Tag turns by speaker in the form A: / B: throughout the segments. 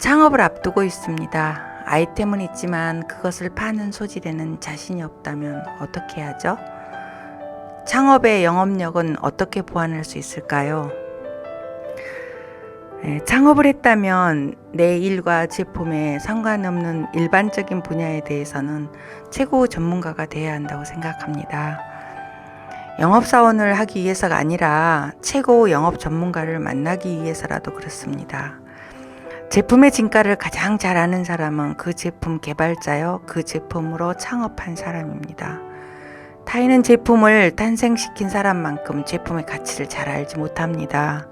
A: 창업을 앞두고 있습니다. 아이템은 있지만 그것을 파는 소질에는 자신이 없다면 어떻게 하죠? 창업의 영업력은 어떻게 보완할 수 있을까요? 창업을 했다면 내 일과 제품에 상관없는 일반적인 분야에 대해서는 최고 전문가가 되어야 한다고 생각합니다. 영업사원을 하기 위해서가 아니라 최고 영업 전문가를 만나기 위해서라도 그렇습니다. 제품의 진가를 가장 잘 아는 사람은 그 제품 개발자요, 그 제품으로 창업한 사람입니다. 타인은 제품을 탄생시킨 사람만큼 제품의 가치를 잘 알지 못합니다.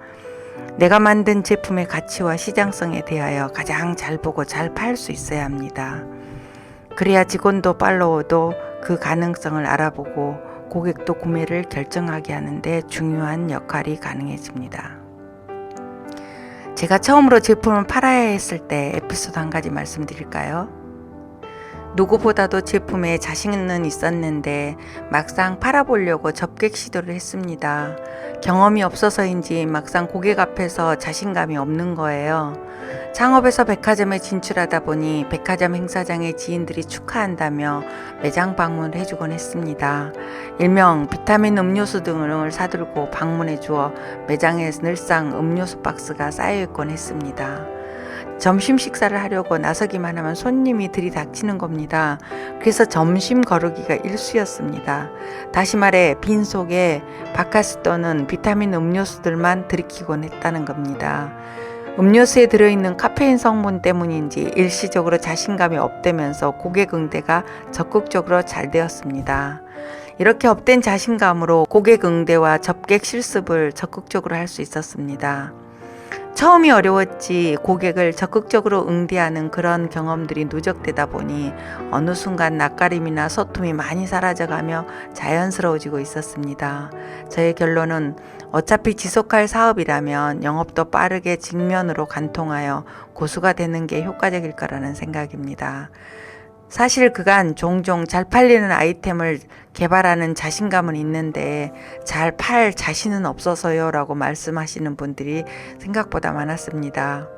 A: 내가 만든 제품의 가치와 시장성에 대하여 가장 잘 보고 잘 팔 수 있어야 합니다. 그래야 직원도 팔로워도 그 가능성을 알아보고 고객도 구매를 결정하게 하는데 중요한 역할이 가능해집니다. 제가 처음으로 제품을 팔아야 했을 때 에피소드 한 가지 말씀드릴까요? 누구보다도 제품에 자신은 있었는데 막상 팔아보려고 접객 시도를 했습니다. 경험이 없어서인지 막상 고객 앞에서 자신감이 없는 거예요. 창업에서 백화점에 진출하다 보니 백화점 행사장에 지인들이 축하한다며 매장 방문을 해주곤 했습니다. 일명 비타민 음료수 등을 사들고 방문해 주어 매장에 늘상 음료수 박스가 쌓여있곤 했습니다. 점심 식사를 하려고 나서기만 하면 손님이 들이닥치는 겁니다. 그래서 점심 거르기가 일쑤였습니다. 다시 말해 빈속에 바카스 또는 비타민 음료수들만 들이키곤 했다는 겁니다. 음료수에 들어있는 카페인 성분 때문인지 일시적으로 자신감이 업되면서 고객 응대가 적극적으로 잘 되었습니다. 이렇게 업된 자신감으로 고객 응대와 접객 실습을 적극적으로 할 수 있었습니다. 처음이 어려웠지 고객을 적극적으로 응대하는 그런 경험들이 누적되다 보니 어느 순간 낯가림이나 소tum이 많이 사라져가며 자연스러워지고 있었습니다. 저의 결론은 어차피 지속할 사업이라면 영업도 빠르게 직면으로 관통하여 고수가 되는 게 효과적일 거라는 생각입니다. 사실 그간 종종 잘 팔리는 아이템을 개발하는 자신감은 있는데 잘 팔 자신은 없어서요 라고 말씀하시는 분들이 생각보다 많았습니다.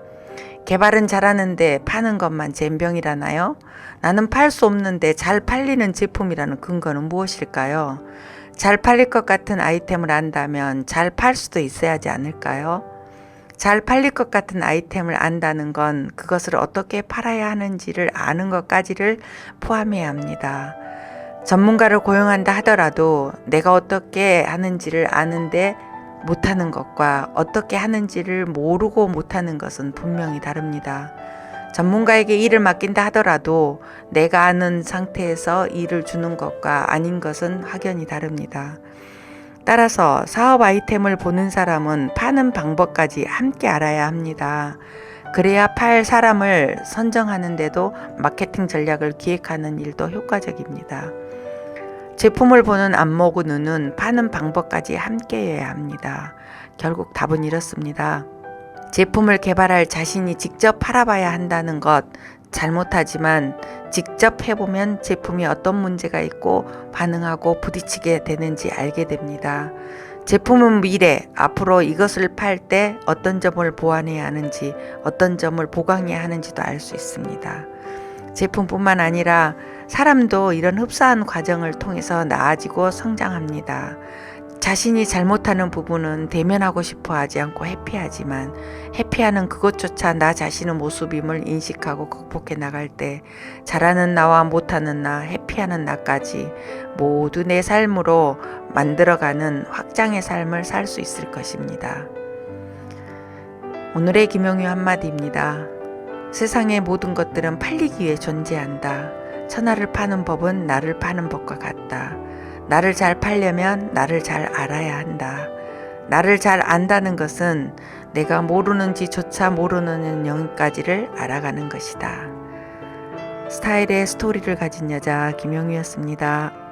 A: 개발은 잘하는데 파는 것만 젬병이라나요? 나는 팔 수 없는데 잘 팔리는 제품이라는 근거는 무엇일까요? 잘 팔릴 것 같은 아이템을 안다면 잘 팔 수도 있어야 하지 않을까요? 잘 팔릴 것 같은 아이템을 안다는 건 그것을 어떻게 팔아야 하는지를 아는 것까지를 포함해야 합니다. 전문가를 고용한다 하더라도 내가 어떻게 하는지를 아는데 못하는 것과 어떻게 하는지를 모르고 못하는 것은 분명히 다릅니다. 전문가에게 일을 맡긴다 하더라도 내가 아는 상태에서 일을 주는 것과 아닌 것은 확연히 다릅니다. 따라서 사업 아이템을 보는 사람은 파는 방법까지 함께 알아야 합니다. 그래야 팔 사람을 선정하는데도 마케팅 전략을 기획하는 일도 효과적입니다. 제품을 보는 안목의 눈은 파는 방법까지 함께해야 합니다. 결국 답은 이렇습니다. 제품을 개발할 자신이 직접 팔아봐야 한다는 것 잘못하지만 직접 해보면 제품이 어떤 문제가 있고 반응하고 부딪히게 되는지 알게 됩니다. 제품은 미래, 앞으로 이것을 팔 때 어떤 점을 보완해야 하는지, 어떤 점을 보강해야 하는지도 알 수 있습니다. 제품뿐만 아니라 사람도 이런 흡사한 과정을 통해서 나아지고 성장합니다. 자신이 잘못하는 부분은 대면하고 싶어 하지 않고 회피하지만 회피하는 그것조차 나 자신의 모습임을 인식하고 극복해 나갈 때 잘하는 나와 못하는 나, 회피하는 나까지 모두 내 삶으로 만들어가는 확장의 삶을 살 수 있을 것입니다. 오늘의 김용유 한마디입니다. 세상의 모든 것들은 팔리기 위해 존재한다. 천하를 파는 법은 나를 파는 법과 같다. 나를 잘 팔려면 나를 잘 알아야 한다. 나를 잘 안다는 것은 내가 모르는지조차 모르는 영역까지를 알아가는 것이다. 스타일의 스토리를 가진 여자 김용유였습니다.